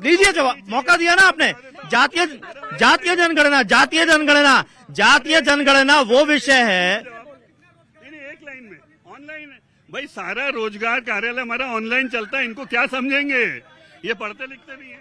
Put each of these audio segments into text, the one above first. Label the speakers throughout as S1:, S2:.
S1: लीजिए जवाब, मौका दिया ना आपने। जातीय जनगणना वो विषय है।
S2: एक लाइन में ऑनलाइन है भाई, सारा रोजगार कार्यालय हमारा ऑनलाइन चलता है, इनको क्या समझेंगे? ये पढ़ते लिखते नहीं है।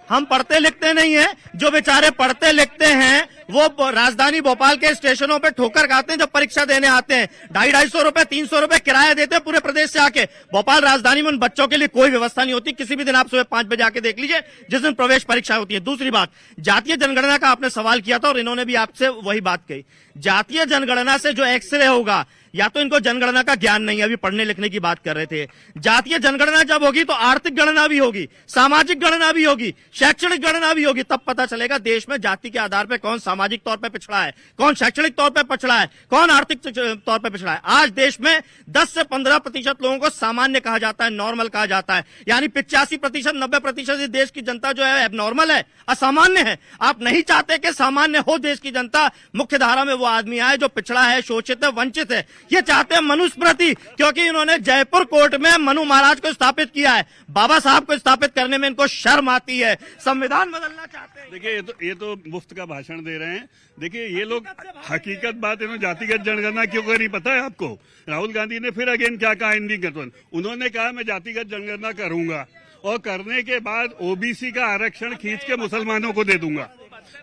S1: हम पढ़ते लिखते नहीं है, जो बेचारे पढ़ते लिखते हैं वो राजधानी भोपाल के स्टेशनों पे ठोकर खाते हैं जब परीक्षा देने आते हैं। 250 रुपए 300 रुपए किराया देते हैं पूरे प्रदेश से आके। भोपाल राजधानी में उन बच्चों के लिए कोई व्यवस्था नहीं होती। किसी भी दिन आप सुबह 5 बजे आके देख लीजिए, जिस दिन प्रवेश परीक्षा होती है। दूसरी बात, जातीय जनगणना का आपने सवाल किया था और इन्होंने भी आपसे वही बात कही। जातीय जनगणना से जो एक्सरे होगा, या तो इनको जनगणना का ज्ञान नहीं है, अभी पढ़ने लिखने की बात कर रहे थे। जातीय जनगणना जब होगी तो आर्थिक गणना भी होगी, सामाजिक गणना भी होगी, शैक्षणिक गणना भी होगी। तब पता चलेगा देश में जाति के आधार पर कौन सामाजिक तौर पर पिछड़ा है, कौन शैक्षणिक तौर पर पिछड़ा है, कौन आर्थिक तौर पर पिछड़ा है। आज देश में 10 से 15% लोगों को सामान्य कहा जाता है, नॉर्मल कहा जाता है। यानी 85% 90% देश की जनता जो है एबनॉर्मल है, असामान्य है। आप नहीं चाहते कि सामान्य हो देश की जनता, मुख्य धारा में वो आदमी आए जो पिछड़ा है, शोषित है, वंचित है। ये चाहते हैं मनुस्मृति, क्योंकि इन्होंने जयपुर कोर्ट में मनु महाराज को स्थापित किया है। बाबा साहब को स्थापित करने में इनको शर्म आती है। संविधान बदलना चाहते हैं।
S2: देखिए ये तो मुफ्त का भाषण दे रहे हैं। देखिए ये लोग हकीकत बात, इन्होंने जातिगत जनगणना क्यों करी पता है आपको? राहुल गांधी ने फिर अगेन क्या कहा हिंदी गठबंधन, उन्होंने कहा मैं जातिगत जनगणना करूंगा और करने के बाद ओबीसी का आरक्षण खींच के मुसलमानों को दे दूंगा।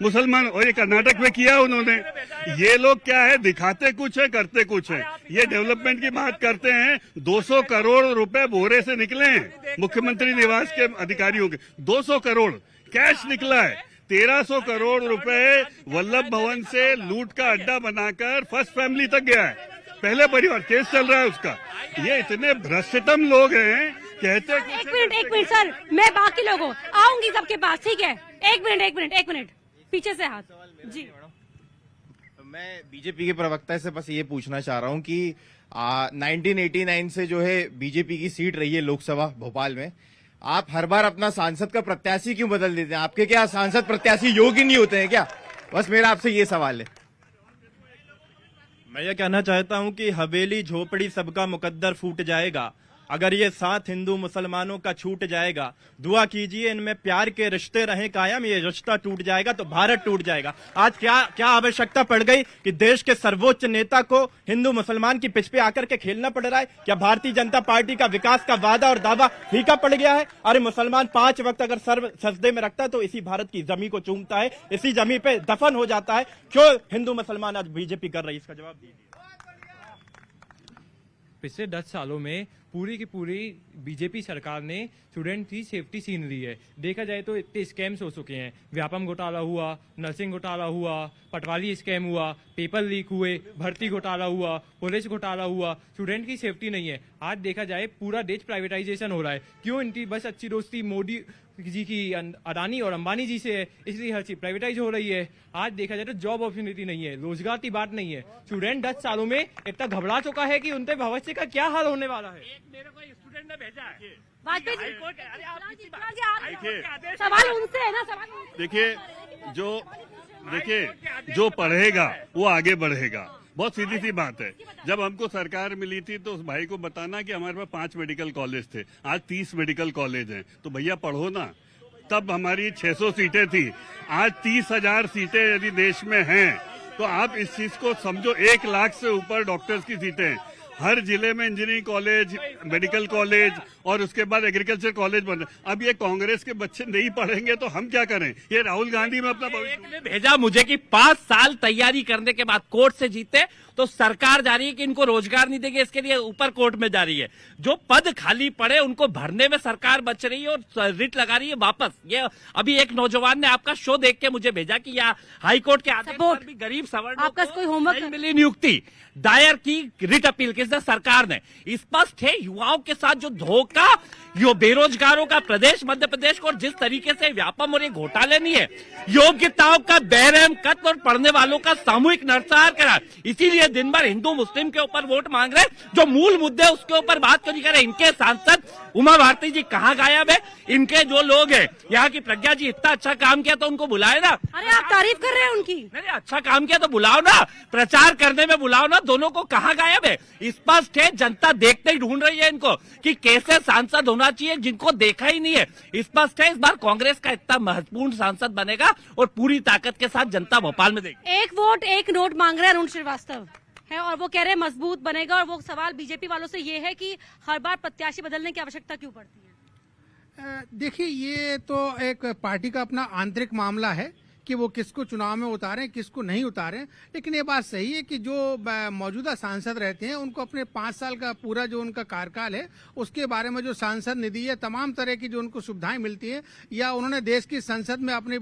S2: मुसलमान, और ये कर्नाटक में किया उन्होंने। ये लोग क्या है, दिखाते कुछ है करते कुछ है। ये डेवलपमेंट की बात करते हैं, 200 करोड़ रुपए बोरे से निकले हैं मुख्यमंत्री निवास के अधिकारियों के। 200 करोड़ कैश निकला है। 1300 करोड़ रुपए वल्लभ भवन से लूट का अड्डा बनाकर फर्स्ट फैमिली तक गया है। पहले परिवार केस चल रहा है उसका। ये इतने भ्रष्टतम लोग हैं, कहते हैं।
S3: एक मिनट सर, मैं बाकी लोगों आऊंगी सबके पास, ठीक है? एक मिनट पीछे से हाथ जी।
S4: मैं बीजेपी के प्रवक्ता से बस ये पूछना चाह रहा हूँ कि 1989 से जो है बीजेपी की सीट रही है लोकसभा भोपाल में, आप हर बार अपना सांसद का प्रत्याशी क्यों बदल देते हैं? आपके क्या सांसद प्रत्याशी योग्य नहीं होते हैं क्या? बस मेरा आपसे ये सवाल है।
S1: मैं ये कहना चाहता हूं कि हवेली झोपड़ी सबका मुकद्दर फूट जाएगा अगर ये साथ हिंदू मुसलमानों का छूट जाएगा। दुआ कीजिए इनमें प्यार के रिश्ते रहें कायम, ये रिश्ता टूट जाएगा तो भारत टूट जाएगा। आज क्या आवश्यकता पड़ गई कि देश के सर्वोच्च नेता को हिंदू मुसलमान की पिच पे आकर के खेलना पड़ रहा है? क्या भारतीय जनता पार्टी का विकास का वादा और दावा फीका पड़ गया है? अरे मुसलमान 5 वक्त अगर सर्व सजदे में रखता है तो इसी भारत की जमीन को चूमता है, इसी जमीन पे दफन हो जाता है। क्यों हिंदू मुसलमान आज बीजेपी कर रही है? इसका जवाब दीजिए।
S5: पिछले 10 सालों में पूरी की पूरी बीजेपी सरकार ने स्टूडेंट की सेफ्टी छीन ली है। देखा जाए तो इतने स्कैम्स हो चुके हैं। व्यापम घोटाला हुआ, नर्सिंग घोटाला हुआ, पटवारी स्कैम हुआ, पेपर लीक हुए, भर्ती घोटाला हुआ, पुलिस घोटाला हुआ। स्टूडेंट की सेफ्टी नहीं है। आज देखा जाए पूरा देश प्राइवेटाइजेशन हो रहा है। क्यों? इनकी बस अच्छी दोस्ती मोदी जी की अडानी और अंबानी जी से है, इसलिए हर चीज प्राइवेटाइज हो रही है। आज देखा जाए तो जॉब अपॉर्चुनिटी नहीं है, रोजगार की बात नहीं है। स्टूडेंट 10 सालों में इतना घबरा चुका है कि उनके भविष्य का क्या हाल होने वाला है।
S6: मेरे को स्टूडेंट ने भेजा है
S3: सवाल उनसे है ना,
S2: देखिए जो पढ़ेगा वो आगे बढ़ेगा। बहुत सीधी सी बात है। जब हमको सरकार मिली थी तो उस भाई को बताना कि हमारे पास 5 मेडिकल कॉलेज थे, आज 30 मेडिकल कॉलेज हैं, तो भैया पढ़ो ना। तब हमारी 600 सीटें थी, आज 30,000 सीटें यदि देश में हैं तो आप इस चीज को समझो। 1 लाख से ऊपर डॉक्टर्स की सीटें, हर जिले में इंजीनियरिंग कॉलेज, मेडिकल कॉलेज और उसके बाद एग्रीकल्चर कॉलेज बन रहे। अब ये कांग्रेस के बच्चे नहीं पढ़ेंगे तो हम क्या करें? ये राहुल गांधी में अपना भविष्य
S6: भेजा मुझे कि 5 साल तैयारी करने के बाद कोर्ट से जीते तो सरकार जा रही है कि इनको रोजगार नहीं देंगे, इसके लिए ऊपर कोर्ट में जा रही है। जो पद खाली पड़े उनको भरने में सरकार बच रही है और रिट लगा रही है वापस। ये अभी एक नौजवान ने आपका शो देख के मुझे भेजा कि यहाँ हाईकोर्ट के आदेश पर भी गरीब सवर्णों को
S3: कोई होमवर्क
S6: नहीं मिली नियुक्ति, दायर की रिट अपील किसने? सरकार ने। स्पष्ट है युवाओं के साथ जो धोखा, यो बेरोजगारों का प्रदेश मध्य प्रदेश को जिस तरीके से व्यापम और ये घोटाले नहीं है, योग्यताओं का बैरहम कत्ल और पढ़ने वालों का सामूहिक नरसंहार करा। इसीलिए दिन भर हिंदू मुस्लिम के ऊपर वोट मांग रहे, जो मूल मुद्दे उसके ऊपर बात क्यों नहीं कर रहे? इनके सांसद उमा भारती जी कहाँ गायब है? इनके जो लोग हैं, यहाँ की प्रज्ञा जी इतना अच्छा काम किया तो उनको बुलाए ना।
S3: अरे आप तारीफ कर रहे हैं उनकी।
S6: नहीं, अच्छा काम किया तो बुलाओ ना, प्रचार करने में बुलाओ ना। दोनों को कहाँ गायब है? स्पष्ट है, जनता देखते ही ढूंढ रही है इनको कि कैसे सांसद होना चाहिए, जिनको देखा ही नहीं है। स्पष्ट है इस बार कांग्रेस का इतना महत्वपूर्ण सांसद बनेगा और पूरी ताकत के साथ जनता भोपाल में देगी।
S3: एक वोट एक नोट मांग रहे हैं अरुण श्रीवास्तव है और वो कह रहे हैं मजबूत बनेगा। और वो सवाल बीजेपी वालों से ये है कि हर बार प्रत्याशी बदलने की आवश्यकता क्यों पड़ती है?
S7: देखिए, ये तो एक पार्टी का अपना आंतरिक मामला है कि वो किसको चुनाव में उतारें, किसको नहीं उतारें। लेकिन ये बात सही है कि जो मौजूदा सांसद रहते हैं उनको अपने 5 साल का पूरा जो उनका कार्यकाल है उसके बारे में जो सांसद निधि है, तमाम तरह की जो उनको सुविधाएं मिलती हैं, या उन्होंने देश की संसद में अपने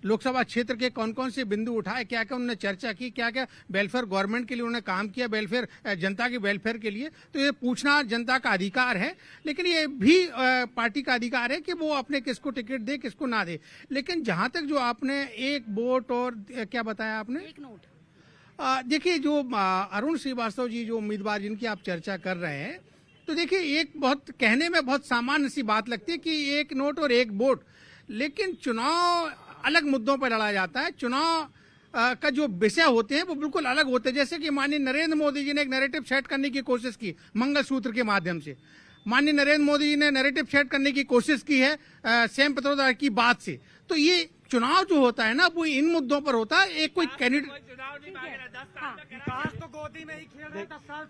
S7: लोकसभा क्षेत्र के कौन कौन से बिंदु उठाए, क्या क्या उन्होंने चर्चा की, क्या क्या वेलफेयर गवर्नमेंट के लिए उन्होंने काम किया, वेलफेयर जनता के वेलफेयर के लिए, तो ये पूछना जनता का अधिकार है। लेकिन ये भी पार्टी का अधिकार है कि वो अपने किसको टिकट दे, किसको ना दे। लेकिन जहां तक जो आपने एक वोट और क्या बताया आपने,
S3: एक नोट,
S7: देखिए जो अरुण श्रीवास्तव जी जो उम्मीदवार जिनकी आप चर्चा कर रहे हैं, तो देखिए एक बहुत कहने में बहुत सामान्य सी बात लगती है कि एक नोट और एक वोट, लेकिन चुनाव अलग मुद्दों पर लड़ा जाता है। चुनाव का जो विषय होते हैं वो बिल्कुल अलग होते हैं। जैसे कि माननीय नरेंद्र मोदी जी ने एक नैरेटिव सेट करने की कोशिश की मंगलसूत्र के माध्यम से, माननीय नरेंद्र मोदी जी ने नैरेटिव सेट करने की कोशिश की है सेम पेट्रोल की बात से। तो ये चुनाव जो होता है ना वो इन मुद्दों पर होता है। एक कोई कैंडिडेट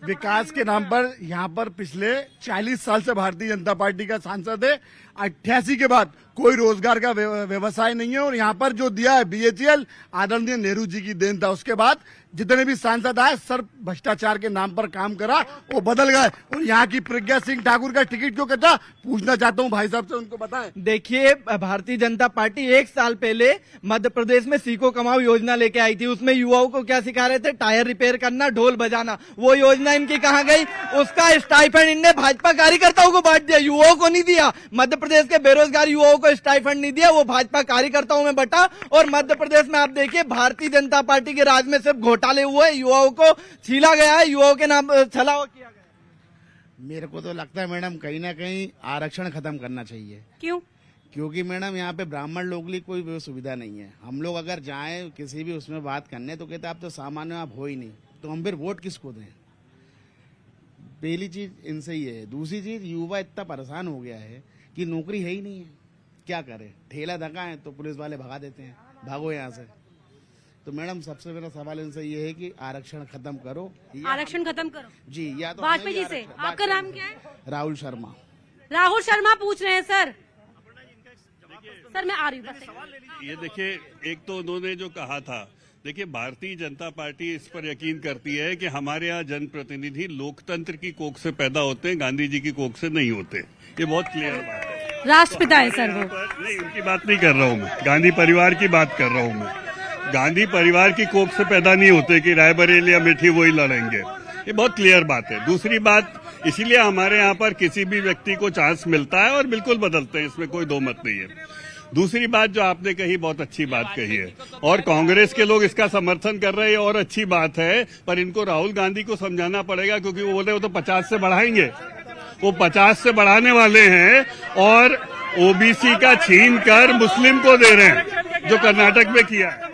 S8: विकास के नाम पर यहाँ पर पिछले 40 साल से भारतीय जनता पार्टी का सांसद है। 88 के बाद कोई रोजगार का व्यवसाय नहीं है और यहाँ पर जो दिया है BHEL आदरणीय नेहरू जी की देन था। उसके बाद जितने भी सांसद आए सर भ्रष्टाचार के नाम पर काम करा, वो बदल गए। और यहाँ की प्रज्ञा सिंह ठाकुर का टिकट क्यों कटा, पूछना चाहता हूँ भाई साहब से, उनको बताएं।
S9: देखिए, भारतीय जनता पार्टी 1 साल पहले मध्य प्रदेश में सीखो कमाओ योजना लेके आई थी। उसमें युवाओं को क्या सिखा रहे थे, टायर रिपेयर करना, ढोल बजाना। वो योजना इनकी कहाँ गई? उसका स्टाइफंड इनने भाजपा कार्यकर्ताओं को बांट दिया, युवाओं को नहीं दिया। मध्य प्रदेश के बेरोजगार युवाओं को स्टाइफंड नहीं दिया, वो भाजपा कार्यकर्ताओं में बटा। और मध्य प्रदेश में आप देखिए भारतीय जनता पार्टी के राज में सिर्फ घोटाले हुए, युवाओं को छीला गया है, युवाओं के नाम छलावा किया गया है।
S10: मेरे को तो लगता है मैडम कहीं ना कहीं आरक्षण खत्म करना चाहिए।
S3: क्यों?
S10: क्योंकि मैडम यहाँ पे ब्राह्मण लोगों के लिए कोई सुविधा नहीं है। हम लोग अगर जाएं किसी भी उसमें बात करने तो कहते आप तो सामान्य आप हो ही नहीं, तो हम फिर वोट किसको दें? पहली चीज इनसे ही है। दूसरी चीज, युवा इतना परेशान हो गया है कि नौकरी है ही नहीं है, क्या करे? ठेला धक्का है तो पुलिस वाले भगा देते हैं, भागो यहाँ से। तो मैडम सबसे मेरा सवाल इनसे ये है कि आरक्षण खत्म करो,
S3: आरक्षण खत्म करो
S10: जी, या तो
S3: वाजपेयी जी से। आपका नाम क्या है?
S10: राहुल शर्मा।
S3: राहुल शर्मा पूछ रहे हैं सर। सर मैं आ रही हूँ।
S2: ये देखिए, एक तो उन्होंने जो कहा था, देखिए भारतीय जनता पार्टी इस पर यकीन करती है कि हमारे यहाँ जनप्रतिनिधि लोकतंत्र की कोख से पैदा होते हैं, गांधी जी की कोख से नहीं होते। ये बहुत क्लियर बात है।
S3: राष्ट्रपिता है सर वो।
S2: नहीं, उनकी बात नहीं कर रहा हूँ मैं, गांधी परिवार की बात कर रहा हूँ मैं। गांधी परिवार की कोख से पैदा नहीं होते कि रायबरेली या अमेठी वही लड़ेंगे। ये बहुत क्लियर बात है। दूसरी बात, इसीलिए हमारे यहाँ पर किसी भी व्यक्ति को चांस मिलता है और बिल्कुल बदलते हैं, इसमें कोई दो मत नहीं है। दूसरी बात जो आपने कही, बहुत अच्छी बात कही है और कांग्रेस के लोग इसका समर्थन कर रहे हैं और अच्छी बात है। पर इनको राहुल गांधी को समझाना पड़ेगा, क्योंकि वो बोले वो तो 50 से बढ़ाएंगे, वो 50 से बढ़ाने वाले हैं और OBC का छीन कर मुस्लिम को दे रहे हैं, जो कर्नाटक में किया है।